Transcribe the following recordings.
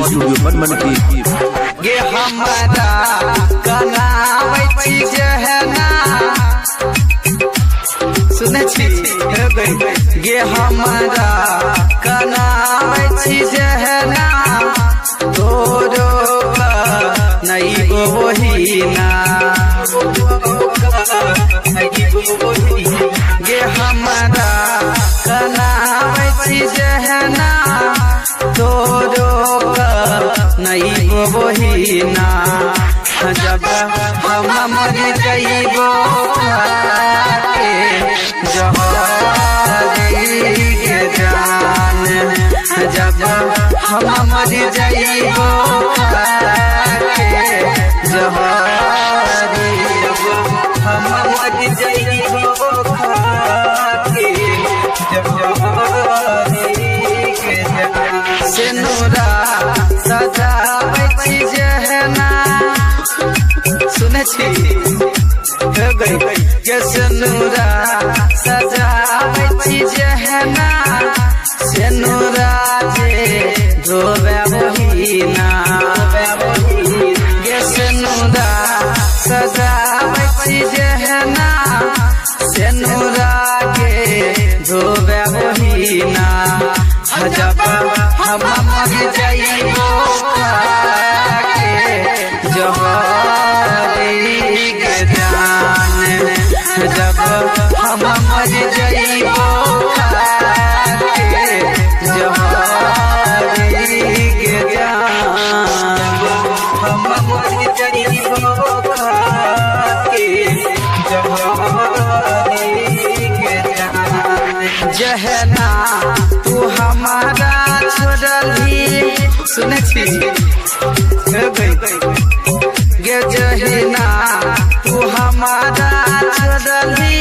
recording studio बनमन की गे हमारा कनावै छी जहना सुने छी गे हमारा कनावै छी जहना तोरो नहीं गो बहिना गे हमारा कनावै छी जहना तोरो नहीं गो बहिना जब हम मर जइबो के जान जब हम मर जइबो हम मर जइबो सिनुरा सजाबै छी जहना सुने छी गे सिनुरा सजाबै छी जहना सिनुरा जे धोबे बहिना गे सिनुरा सजाबै छी जहना सिनुरा के धोबे बहिना जब हम मर जइबो के जान जब हम मर जइबो के जान हम मर जइबो के जान जहना तू हमारा छोड़ली सुने छी गे जहना तू हमारा छोड़ली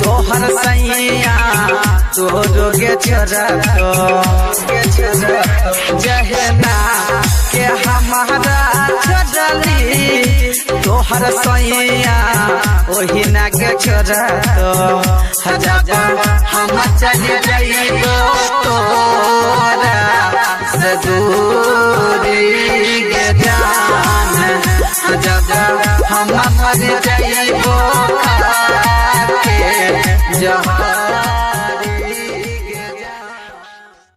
तोहर सैया तोरो गे छोड़तो जहना के हमारा छोड़ली तोहर सैया ओही ना के छोड़तो जब हम चले जइबो तोरा से दूरी के जान जब हम मर जइबो